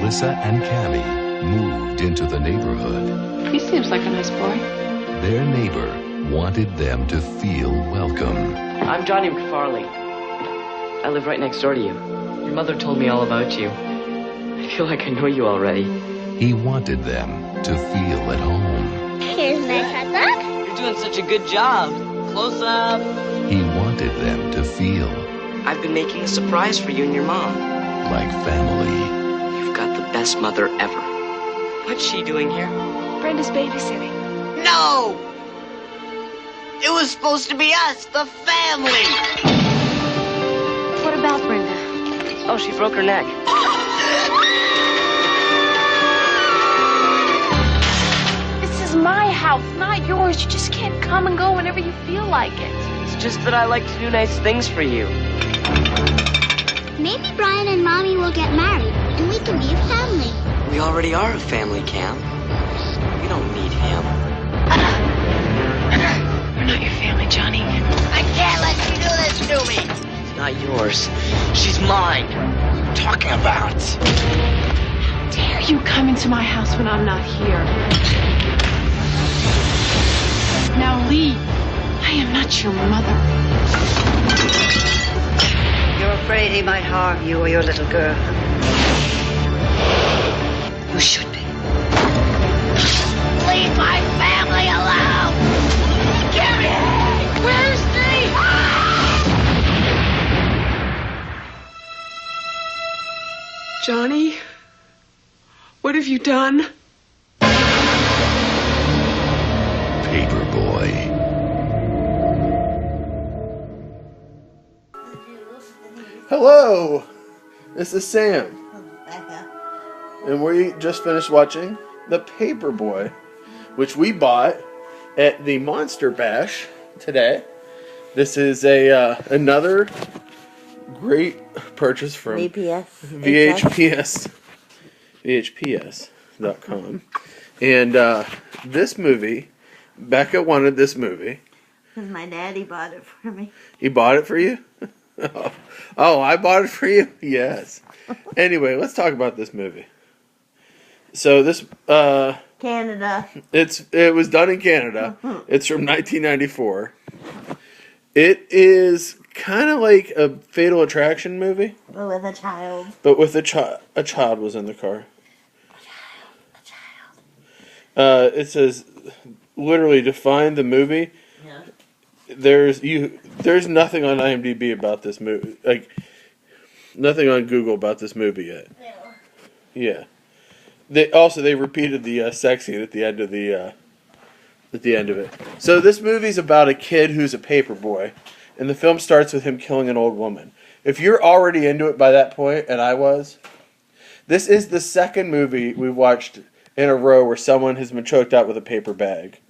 Melissa and Cammie moved into the neighborhood. He seems like a nice boy. Their neighbor wanted them to feel welcome. I'm Johnny McFarley. I live right next door to you. Your mother told me all about you. I feel like I know you already. He wanted them to feel at home. Here's my hot dog. You're doing such a good job. Close up. He wanted them to feel I've been making a surprise for you and your mom. like family. You've got the best mother ever. What's she doing here? Brenda's babysitting. No! It was supposed to be us, the family! What about Brenda? Oh, she broke her neck. This is my house, not yours. You just can't come and go whenever you feel like it. It's just that I like to do nice things for you. Maybe Brian and Mommy will get married, and we can be a family. We already are a family, Cam. We don't need him. We're not your family, Johnny. I can't let you do this to me! It's not yours. She's mine. What are you talking about? How dare you come into my house when I'm not here? Now leave. I am not your mother. You're afraid he might harm you or your little girl. You should be. Leave my family alone! Carrie! Where's Steve? Johnny, what have you done? Paperboy. Hello, this is Sam, and we just finished watching The Paperboy, which we bought at the Monster Bash today. This is another great purchase from VHPS.com, and this movie, Becca wanted this movie. My daddy bought it for me. He bought it for you? Oh, I bought it for you? Yes. Anyway, let's talk about this movie. So this Canada. it was done in Canada. It's from 1994. It is kind of like a Fatal Attraction movie, But with a child. but with a child was in the car. It says literally define the movie. Yeah. There's nothing on IMDb about this movie, like nothing on Google about this movie yet. Yeah. They repeated the sex scene at the end of it. So this movie's about a kid who's a paperboy, and the film starts with him killing an old woman. If you're already into it by that point, and I was, this is the second movie we watched in a row where someone has been choked out with a paper bag.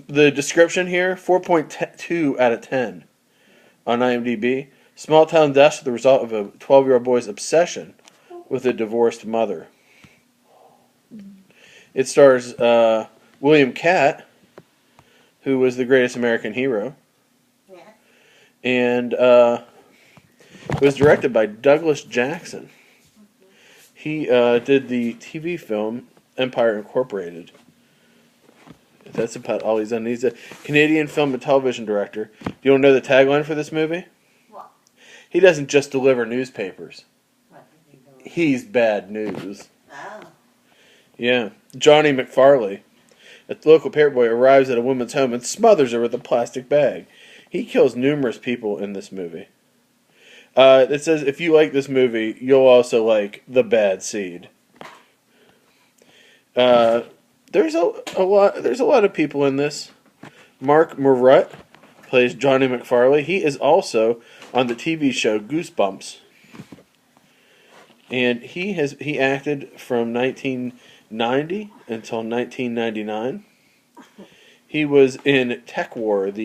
The description here, 4.2 out of 10 on IMDb. Small town deaths are the result of a 12-year-old boy's obsession with a divorced mother. It stars William Katt, who was the greatest American hero. Yeah. And it was directed by Douglas Jackson. He did the TV film Empire Incorporated. That's about all he's done. He's a Canadian film and television director. Do you want to know the tagline for this movie? What? He doesn't just deliver newspapers. What did he do? He's bad news. Oh. Yeah. Johnny McFarley, a local paperboy, arrives at a woman's home and smothers her with a plastic bag. He kills numerous people in this movie. It says if you like this movie, you'll also like The Bad Seed. There's a lot of people in this. Mark Marrott plays Johnny McFarley. He is also on the TV show Goosebumps. And he acted from 1990 until 1999. He was in Tech War, what do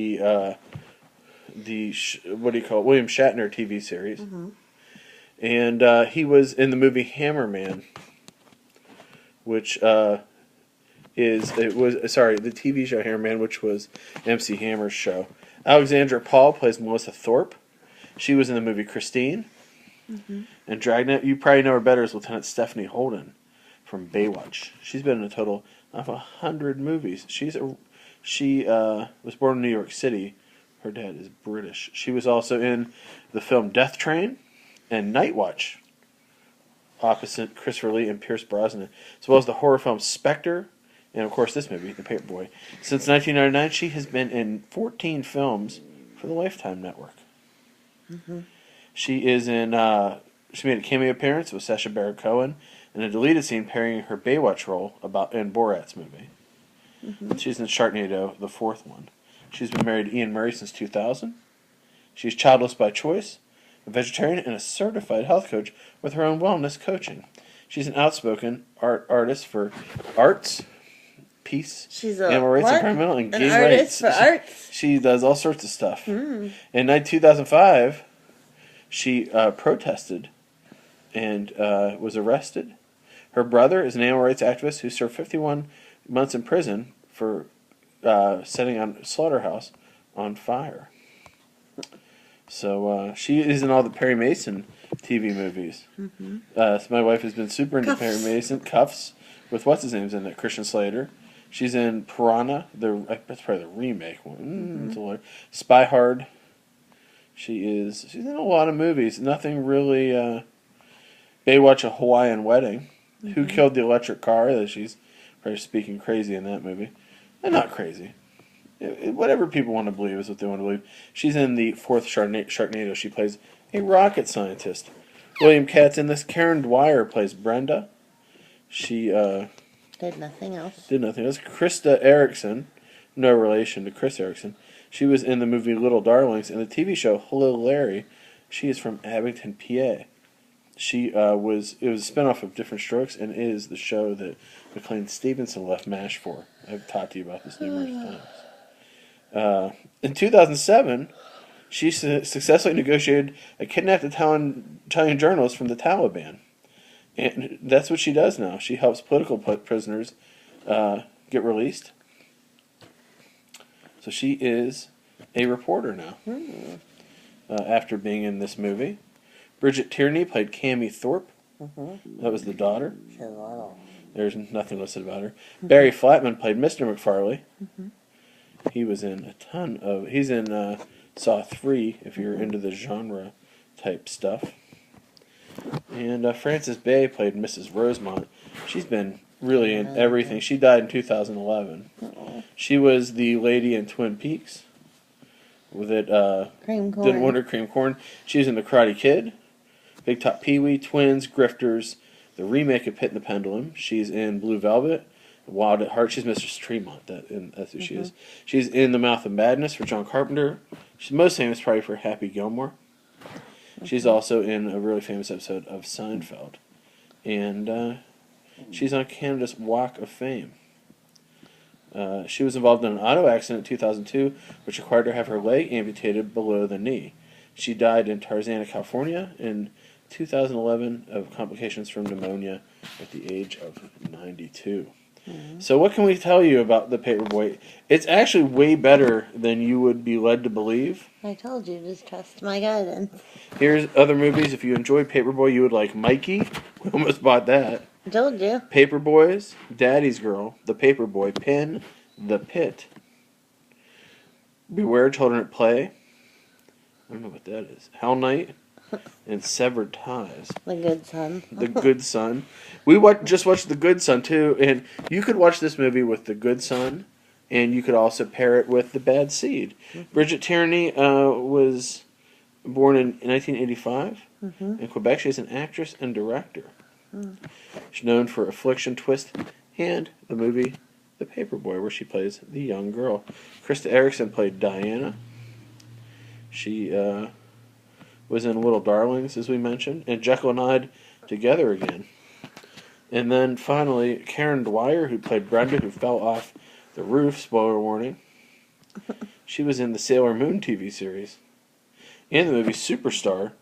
you call it, William Shatner TV series. Mm-hmm. And he was in the movie Hammerman, which the TV show Hammerman, which was MC Hammer's show. Alexandra Paul plays Melissa Thorpe. She was in the movie Christine. And Dragnet, you probably know her better as Lieutenant Stephanie Holden from Baywatch. She's been in a total of 100 movies. She was born in New York City. Her dad is British. She was also in the film Death Train and Night Watch, opposite Christopher Lee and Pierce Brosnan, as well as the horror film Spectre, and of course this movie, The Paperboy. Since 1999, she has been in 14 films for the Lifetime Network. She is in. She made a cameo appearance with Sacha Baron Cohen in a deleted scene parrying her Baywatch role in Borat's movie. She's in Sharknado, the fourth one. She's been married to Ian Murray since 2000. She's childless by choice, a vegetarian, and a certified health coach with her own wellness coaching. She's an outspoken artist for arts, peace, animal rights, environmental, and gay rights. For arts? She does all sorts of stuff. In 2005, she protested and was arrested. Her brother is an animal rights activist who served 51 months in prison for setting a slaughterhouse on fire. So she is in all the Perry Mason TV movies. So my wife has been super into Perry Mason. Cuffs, with what's his name's in it, Christian Slater. She's in Piranha. That's probably the remake one. Spy Hard. She's in a lot of movies. Nothing really. Baywatch: A Hawaiian Wedding. Who Killed the Electric Car? She's probably speaking crazy in that movie. And not crazy. Whatever people want to believe is what they want to believe. She's in the fourth Sharknado. She plays a rocket scientist. William Katt's in this. Karen Dwyer plays Brenda. She did nothing else. Krista Erickson, no relation to Chris Erickson. She was in the movie Little Darlings and the TV show Hello Larry. She is from Abington, PA. It was a spinoff of Different Strokes and is the show that McLean Stevenson left MASH for. I've talked to you about this numerous times. In 2007, she successfully negotiated a kidnapped Italian journalist from the Taliban. And that's what she does now. She helps political prisoners get released. So she is a reporter now, after being in this movie. Bridget Tierney played Cammie Thorpe. That was the daughter. There's nothing listed about her. Barry Flatman played Mr. McFarley. He was in a ton of... He's in Saw 3, if you're into the genre type stuff. And Frances Bay played Mrs. Rosemont. She's been really in everything. She died in 2011. She was the lady in Twin Peaks. With it, Cream Corn. Didn't want her cream corn. She was in The Karate Kid, Big Top Pee-wee, Twins, Grifters, the remake of Pit and the Pendulum. She's in Blue Velvet, Wild at Heart. She's Mistress Tremont. That's who she is. She's in The Mouth of Madness for John Carpenter. She's most famous probably for Happy Gilmore. She's also in a really famous episode of Seinfeld. And she's on Canada's Walk of Fame. She was involved in an auto accident in 2002, which required her to have her leg amputated below the knee. She died in Tarzana, California in 2011 of complications from pneumonia at the age of 92. So what can we tell you about The Paperboy? It's actually way better than you would be led to believe. I told you, just trust my guidance. Here's other movies. If you enjoyed Paperboy, you would like Mikey. We almost bought that. I told you. Paperboys, Daddy's Girl, The Paperboy, Pin, The Pit, Beware Children at Play. I don't know what that is. Hell Night, and Severed Ties. The Good Son. The Good Son. We just watched The Good Son too, and you could watch this movie with The Good Son, and you could also pair it with The Bad Seed. Bridget Tierney was born in 1985 in Quebec. She's an actress and director. She's known for Affliction, Twist, and the movie The Paperboy, where she plays the young girl. Krista Erickson played Diana. She was in Little Darlings, as we mentioned, and Jekyll and Hyde Together Again. And then finally, Karen Dwyer, who played Brenda, who fell off the roof, spoiler warning. She was in the Sailor Moon TV series and the movie Superstar,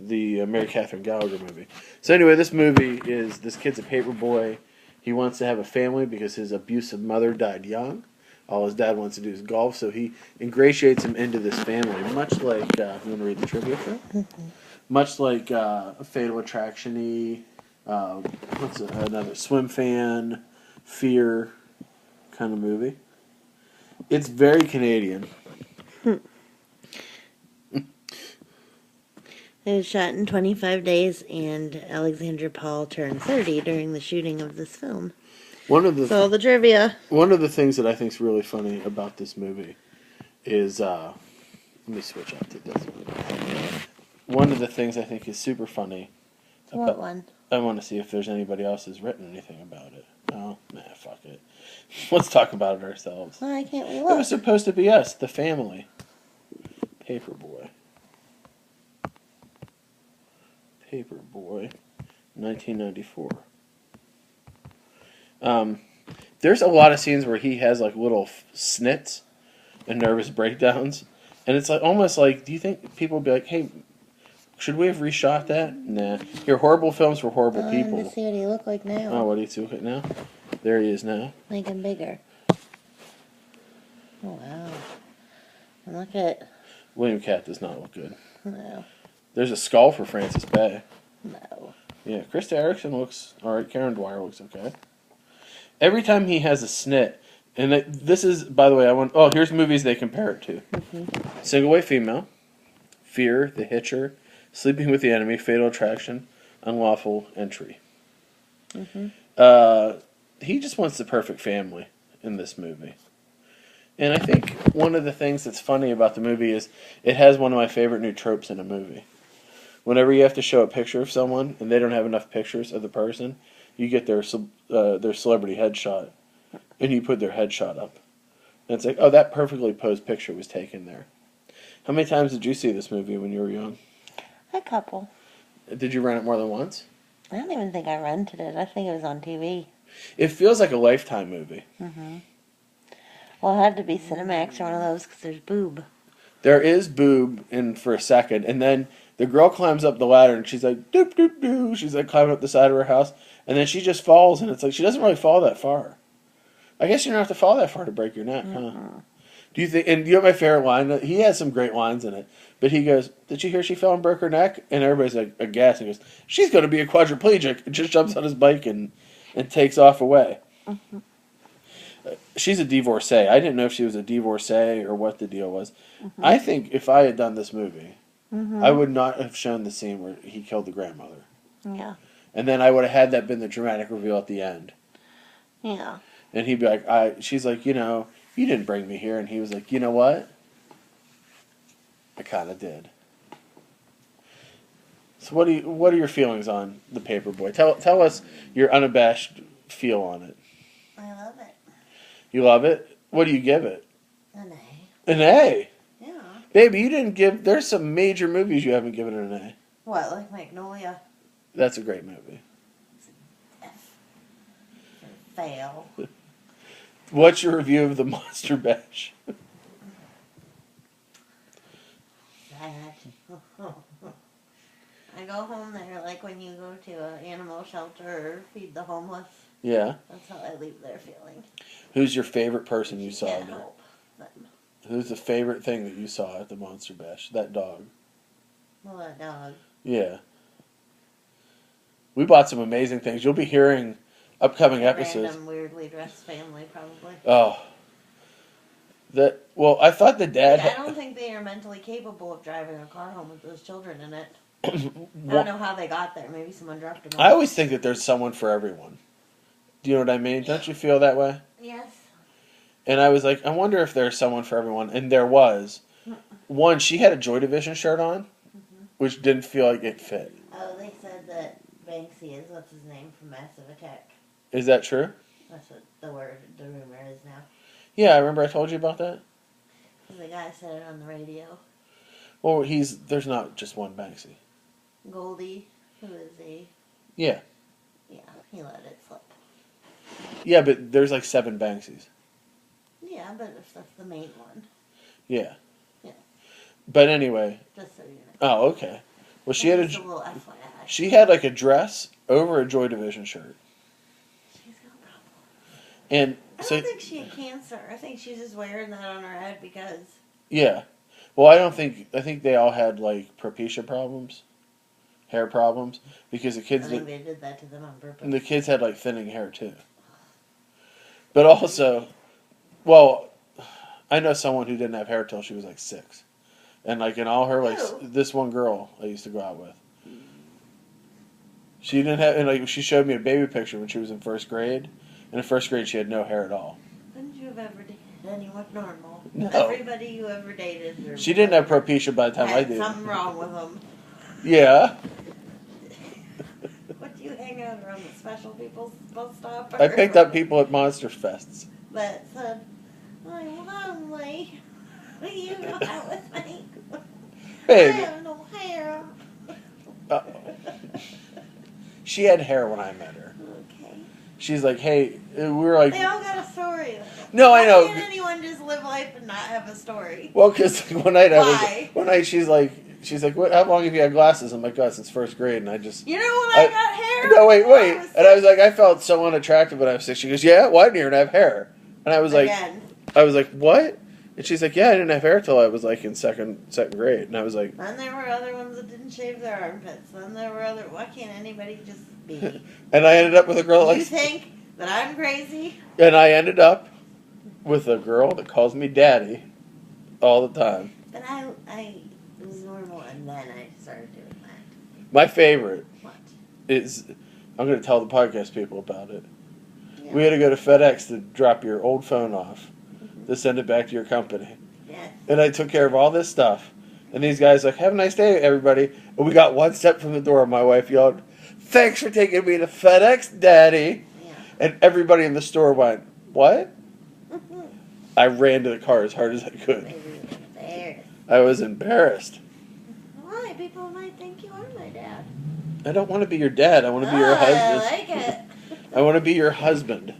the Mary Catherine Gallagher movie. So anyway, this kid's a paperboy. He wants to have a family because his abusive mother died young. all his dad wants to do is golf, so he ingratiates him into this family, much like, you want to read the trivia for it? Mm-hmm. Much like Fatal Attraction-y, what's another, Swim Fan, Fear kind of movie. It's very Canadian. It was shot in 25 days, and Alexandra Paul turned 30 during the shooting of this film. So the trivia. One of the things that I think is really funny about this movie is, let me switch up to this one. One of the things I think is super funny. What one? I want to see if there's anybody else who's written anything about it. Oh, nah, fuck it. Let's talk about it ourselves. Why can't we It look? was supposed to be us, the family. Paperboy. Paperboy, 1994. There's a lot of scenes where he has like little snits and nervous breakdowns, and it's like almost like, do you think people would be like, hey, should we have reshot that? Nah. Here, horrible films for horrible people. To see what he look like now. Oh, what do you see like now? There he is now. Make him bigger. Oh wow! And look at. William Katt does not look good. No. There's a skull for Francis Bay. No. Yeah, Krista Erickson looks alright. Karen Dwyer looks okay. Every time he has a snit, and this is, by the way, here's movies they compare it to. Mm-hmm. Single White Female, Fear, The Hitcher, Sleeping with the Enemy, Fatal Attraction, Unlawful Entry. Mm-hmm. He just wants the perfect family in this movie. And I think one of the things that's funny about the movie is it has one of my favorite new tropes in a movie. Whenever you have to show a picture of someone and they don't have enough pictures of the person, you get their celebrity headshot, and you put their headshot up. And it's like, oh, that perfectly posed picture was taken there. How many times did you see this movie when you were young? A couple. Did you rent it more than once? I don't even think I rented it. I think it was on TV. It feels like a Lifetime movie. Mm-hmm. Well, it had to be Cinemax or one of those because there's boob. There is boob in for a second, and then the girl climbs up the ladder, and she's like, doop, doop, doop. She's like climbing up the side of her house, and then she just falls, and it's like she doesn't really fall that far. I guess you don't have to fall that far to break your neck, huh? Do you think, and you know my favorite line? He has some great lines in it, but he goes, did you hear she fell and broke her neck? And everybody's like aghast, and he goes, she's going to be a quadriplegic, and just jumps on his bike and takes off away. Mm-hmm. She's a divorcee. I didn't know if she was a divorcee or what the deal was. Mm-hmm. I think if I had done this movie, Mm-hmm. I would not have shown the scene where he killed the grandmother. Yeah. And then I would have had that been the dramatic reveal at the end. Yeah. And he'd be like, she's like, you didn't bring me here. And he was like, you know what? I kind of did. So what are your feelings on The Paperboy? Tell us your unabashed feel on it. I love it. You love it? What do you give it? An A. An A? Yeah. Baby, you didn't give... There's some major movies you haven't given an A. What, like Magnolia? That's a great movie. F. Fail. What's your review of The Monster Bash? I go home there like when you go to an animal shelter or feed the homeless. Yeah. That's how I leave there feeling. Who's your favorite person you saw Can't there? help them. Who's the favorite thing that you saw at the Monster Bash? That dog. Well, that dog. Yeah. We bought some amazing things. You'll be hearing upcoming episodes. Random, weirdly dressed family, probably. Oh. I thought the dad... I don't think they are mentally capable of driving a car home with those children in it. I don't know how they got there. Maybe someone dropped them off. I always think that there's someone for everyone. Do you know what I mean? Don't you feel that way? Yes. And I was like, I wonder if there's someone for everyone. And there was. One, she had a Joy Division shirt on, which didn't feel like it fit. Oh, they said that Banksy is, what's his name, from Massive Attack. Is that true? That's what the rumor is now. Yeah, I remember I told you about that. The guy said it on the radio. Well, there's not just one Banksy. Goldie, who is he? Yeah. Yeah, he let it slip. Yeah, but there's like 7 Banksies. Yeah, but if that's the main one. Yeah. Yeah. But anyway. Just so you know. Oh, okay. Well, she had a little FYI. She had like a dress over a Joy Division shirt. She's got a problem. And I don't think she had cancer. I think she's just wearing that on her head because... Yeah. Well, I think they all had, like, propecia problems. Hair problems. Because the kids... I think they did that to them on purpose. And the kids had, like, thinning hair, too. But also... Well, I know someone who didn't have hair till she was, like, 6. And, like, in all her, like, this one girl I used to go out with. She didn't have... And, like, she showed me a baby picture when she was in 1st grade. And in 1st grade, she had no hair at all. Couldn't you have ever dated anyone normal? No. Everybody you ever dated... She didn't have propecia by the time I did. Something wrong with them. Yeah. What, do you hang out around the special people's bus stop? I picked up people at Monster Fests. That said, I'm lonely. Will you go out with me? Babe. I have no hair. She had hair when I met her. Okay. She's like, hey, we were like... They all got a story. No, I know. Why can't anyone just live life and not have a story? Well, because one night she's like, what, how long have you had glasses? I'm like, God, since 1st grade, and I just... You know when I got hair? No, wait. And I was like, I felt so unattractive when I was 6. She goes, yeah? Why didn't you have hair? And I was like... Again. I was like, what? And she's like, yeah, I didn't have hair till I was like in second grade. And I was like... Then there were other ones that didn't shave their armpits. Then there were other... Why can't anybody just be? And I ended up with a girl like... You think that I'm crazy? And I ended up with a girl that calls me daddy all the time. But I was normal, and then I started doing that. My favorite What? is... I'm going to tell the podcast people about it. Yeah. We had to go to FedEx to drop your old phone off to send it back to your company. Yes. And I took care of all this stuff. And these guys like, have a nice day, everybody. And we got one step from the door. My wife yelled, thanks for taking me to FedEx, Daddy. Yeah. And everybody in the store went, what? I ran to the car as hard as I could. Maybe you were embarrassed. I was embarrassed. Why? People might think you are my dad. I don't want to be your dad. I want to be your husband. I like it. I want to be your husband.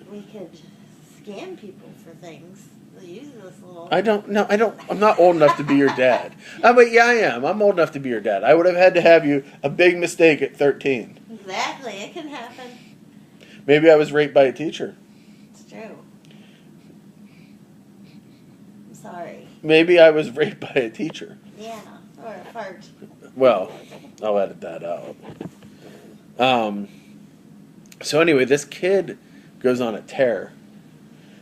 We could scam people for things. We'll use this little... I'm not old enough to be your dad. But yeah, I am. I'm old enough to be your dad. I would have had to have you a big mistake at 13. Exactly. It can happen. Maybe I was raped by a teacher. It's true. I'm sorry. Maybe I was raped by a teacher. Yeah. Or a fart. Well, I'll edit that out. So anyway, this kid goes on a tear.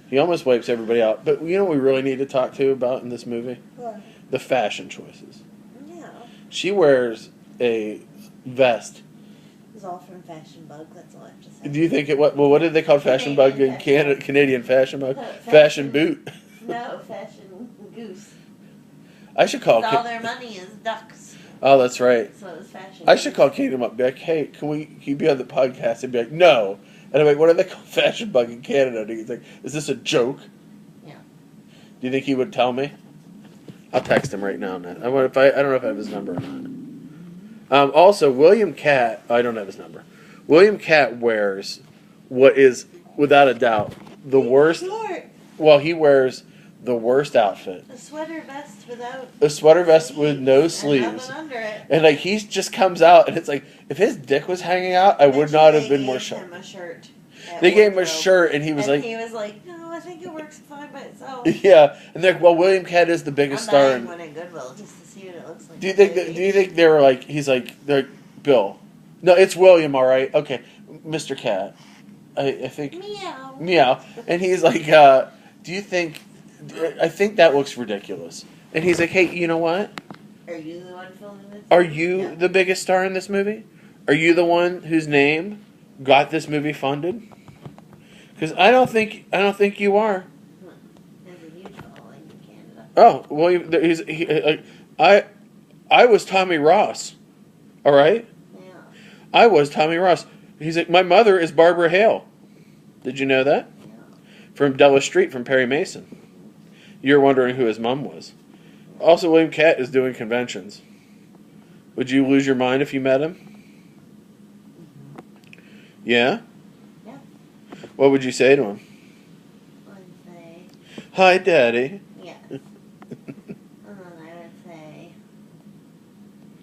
He almost wipes everybody out. But you know what we really need to talk to about in this movie? What? The fashion choices. Yeah. She wears a vest. It's all from Fashion Bug, that's all I have to say. Do you think what did they call Fashion Bug in Canada? Canadian Fashion Bug? Fashion Boot. No, Fashion Goose. I should call... All their money is ducks. Oh, that's right. So it's Fashion I should Goose. call Kingdom up and be like, hey, can you be on the podcast? And be like, no. And I'm like, what do they call Fashion Bug in Canada? And he's like, is this a joke? Yeah. Do you think he would tell me? I'll text him right now. I don't know if I have his number or not. Also, William Katt, I don't have his number. William Katt wears what is, without a doubt, the worst. Short. Well, he wears the worst outfit. A sweater vest without... A sweater vest with no And sleeves. nothing under it. And like he just comes out, and it's like if his dick was hanging out, I would not have been more shocked. They gave him a shirt. They gave him a shirt, and he was and like, he was like, no, I think it works fine by itself. yeah. And they're like, well, William Katt is the biggest I'm star. buying one at Goodwill just to see what it looks like. Do you think they were like? He's like, they're like, Bill. No, it's William. All right, okay, Mr. Katt. I think Meow. meow. And he's like, do you think? I think that looks ridiculous. And he's like, hey, you know what? Are you the one filming this? Are you the biggest star in this movie? Are you the one whose name got this movie funded? Because I don't think you are. There's a huge following in Canada. Oh, well, I was Tommy Ross. All right? Yeah. I was Tommy Ross. He's like, my mother is Barbara Hale. Did you know that? Yeah. From Della Street, from Perry Mason. You're wondering who his mom was. Also, William Katt is doing conventions. Would you lose your mind if you met him? Yeah? Yeah. What would you say to him? I'd say, Hi, Daddy. yeah. And then I would say,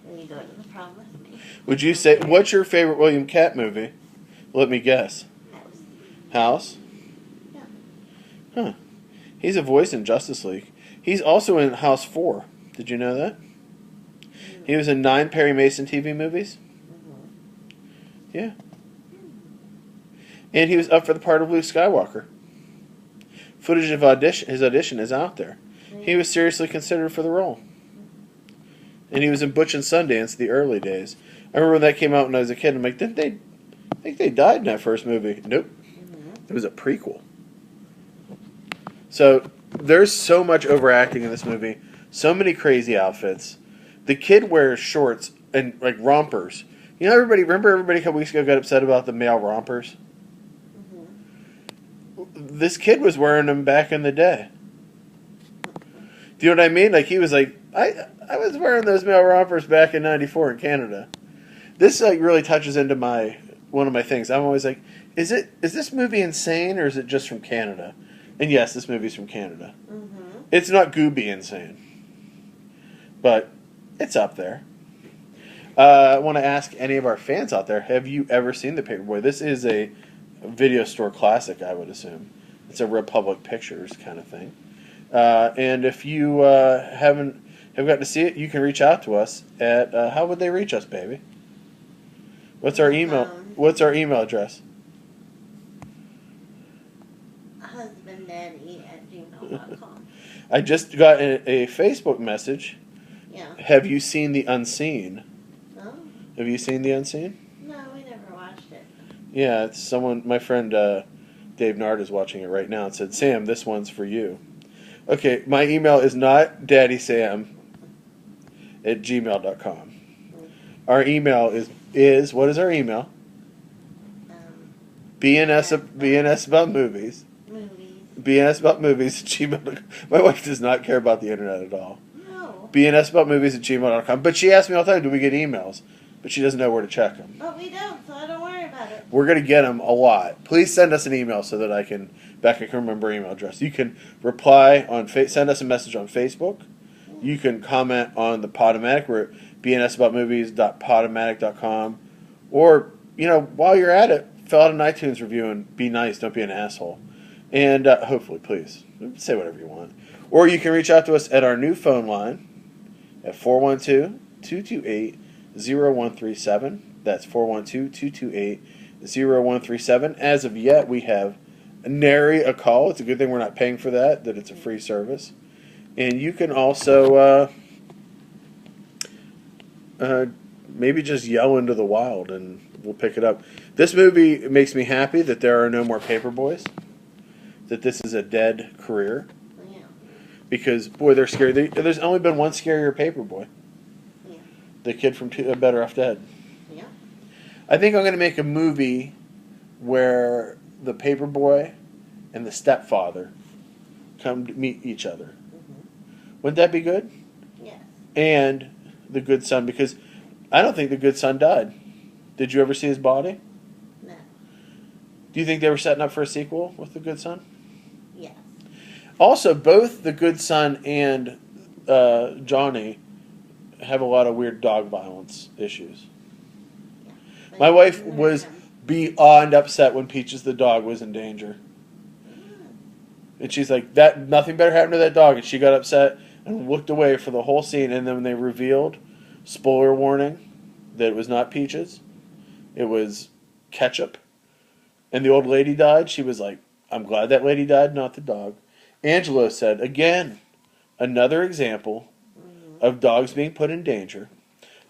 will you go to the prom with me? Would you say, what's your favorite William Katt movie? Let me guess. House. House? Yeah. Huh. He's a voice in Justice League. He's also in House 4. Did you know that? He was in 9 Perry Mason TV movies. Yeah. And he was up for the part of Luke Skywalker. Footage of his audition is out there. He was seriously considered for the role. And he was in Butch and Sundance the early days. I remember when that came out when I was a kid. I'm like, didn't they? I think they died in that first movie. Nope. It was a prequel. So there's so much overacting in this movie. So many crazy outfits. The kid wears shorts and like rompers. You know, remember everybody a couple weeks ago got upset about the male rompers? This kid was wearing them back in the day. Do you know what I mean? Like, he was like, I was wearing those male rompers back in '94 in Canada. This like really touches into one of my things. I'm always like, is this movie insane or is it just from Canada? And yes, this movie's from Canada. It's not Gooby insane, but it's up there. I want to ask any of our fans out there, have you ever seen The Paperboy? This is a video store classic, I would assume. It's a Republic Pictures kind of thing. And if you have gotten to see it, you can reach out to us at, how would they reach us, baby? What's our email? What's our email address? husbanddaddy@gmail.com. I just got a Facebook message. Yeah. Have you seen The Unseen? No? Have you seen The Unseen? No, we never watched it. Yeah, it's someone, my friend Dave Nard is watching it right now and said, Sam, this one's for you. Okay, my email is not daddysam@gmail.com. Our email is what is our email? BNS about movies. BNS about movies at gmail.com. My wife does not care about the internet at all. No. BNS about movies at gmail.com. But she asks me all the time, do we get emails? But she doesn't know where to check them. But we don't, so don't worry about it. We're going to get them a lot. Please send us an email so that I can remember our email address. You can reply send us a message on Facebook. You can comment on the Podomatic. We're at bnsaboutmovies.podomatic.com. Or, while you're at it, fill out an iTunes review and be nice. Don't be an asshole. And hopefully, please, say whatever you want. Or you can reach out to us at our new phone line at 412-228-0137. That's 412-228-0137. As of yet, we have nary a call. It's a good thing we're not paying for that it's a free service. And you can also maybe just yell into the wild and we'll pick it up. This movie makes me happy that there are no more Paperboys, that this is a dead career. Yeah. Because, boy, they're scary. There's only been one scarier Paperboy. Yeah. The kid from Better Off Dead. Yeah. I think I'm going to make a movie where the Paperboy and the stepfather come to meet each other. Wouldn't that be good? Yes. And the good son, because I don't think the good son died. Did you ever see his body? No. Do you think they were setting up for a sequel with the good son? Yes. Also, both the good son and Johnny have a lot of weird dog violence issues. Yeah. My wife was beyond upset when Peaches the dog was in danger. And she's like, nothing better happened to that dog. And she got upset and looked away for the whole scene. And then when they revealed, spoiler warning, that it was not Peaches, it was Ketchup, and the old lady died, she was like, I'm glad that lady died, not the dog. Angelo said, again, another example of dogs being put in danger.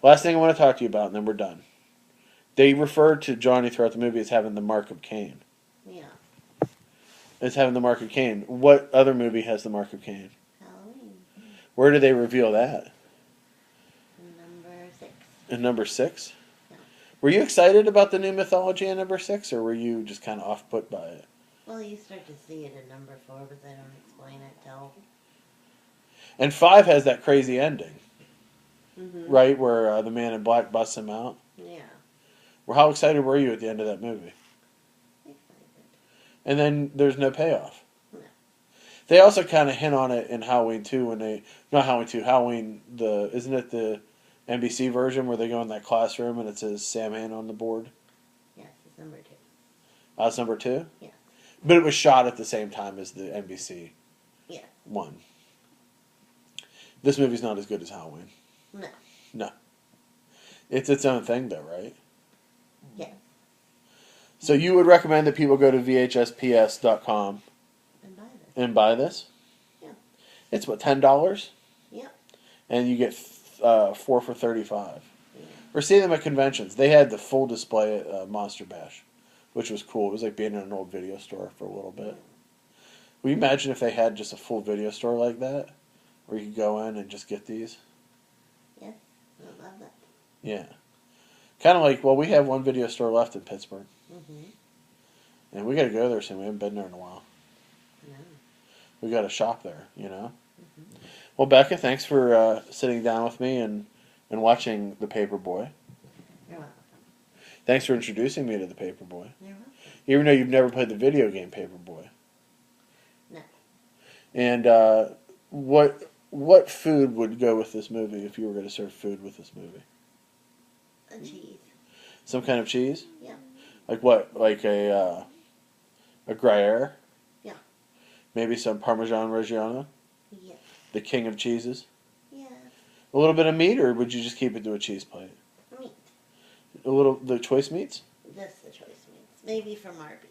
Last thing I want to talk to you about, and then we're done. They referred to Johnny throughout the movie as having the mark of Cain. Yeah. As having the mark of Cain. What other movie has the mark of Cain? Halloween. Where did they reveal that? Number 6. In number 6? Yeah. Were you excited about the new mythology in number 6, or were you just kind of off-put by it? Well, you start to see it in number 4, but they don't explain it till... And 5 has that crazy ending, Mm-hmm. right, where the man in black busts him out. Yeah. Well, how excited were you at the end of that movie? And then there's no payoff. No. They also kind of hint on it in Halloween 2 when they... Not Halloween 2, isn't it the NBC version where they go in that classroom and it says Sam Hain on the board? Yes, it's number 2. That's number 2? Yeah. But it was shot at the same time as the NBC one. This movie's not as good as Halloween. No. No. It's its own thing, though, right? Yeah. So you would recommend that people go to VHSPS.com and buy this? Yeah. It's what, $10? Yeah. And you get 4 for $35. Yeah. We're seeing them at conventions. They had the full display at Monster Bash, which was cool. It was like being in an old video store for a little bit. Would you imagine if they had just a full video store like that, where you could go in and just get these? Yeah, I love that. Yeah. Kind of like, well, we have one video store left in Pittsburgh. Mm-hmm. And we got to go there soon. We haven't been there in a while. No. We got to shop there, you know? Mm-hmm. Well, Becca, thanks for sitting down with me and watching The Paperboy. You're welcome. Thanks for introducing me to The Paperboy. You're welcome. Even though you've never played the video game Paperboy. No. And what food would go with this movie if you were going to serve food with this movie? A cheese. Some kind of cheese? Yeah. Like what? Like a Gruyere? Yeah. Maybe some Parmesan Reggiano? Yeah. The king of cheeses? Yeah. A little bit of meat, or would you just keep it to a cheese plate? Meat. A little, the choice meats? Just the choice meats. Maybe from Arby's.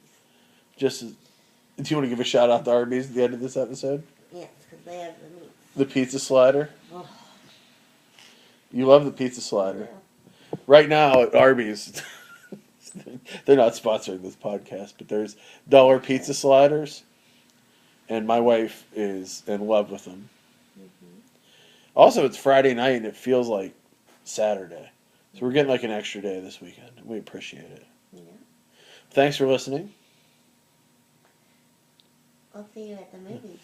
Do you want to give a shout out to Arby's at the end of this episode? Yes, because they have the meats. The pizza slider? Oh. You love the pizza slider. Yeah. Right now at Arby's, they're not sponsoring this podcast, but there's dollar pizza sliders, and my wife is in love with them. Mm-hmm. Also, it's Friday night, and it feels like Saturday. So we're getting like an extra day this weekend. We appreciate it. Yeah. Thanks for listening. I'll see you at the movies.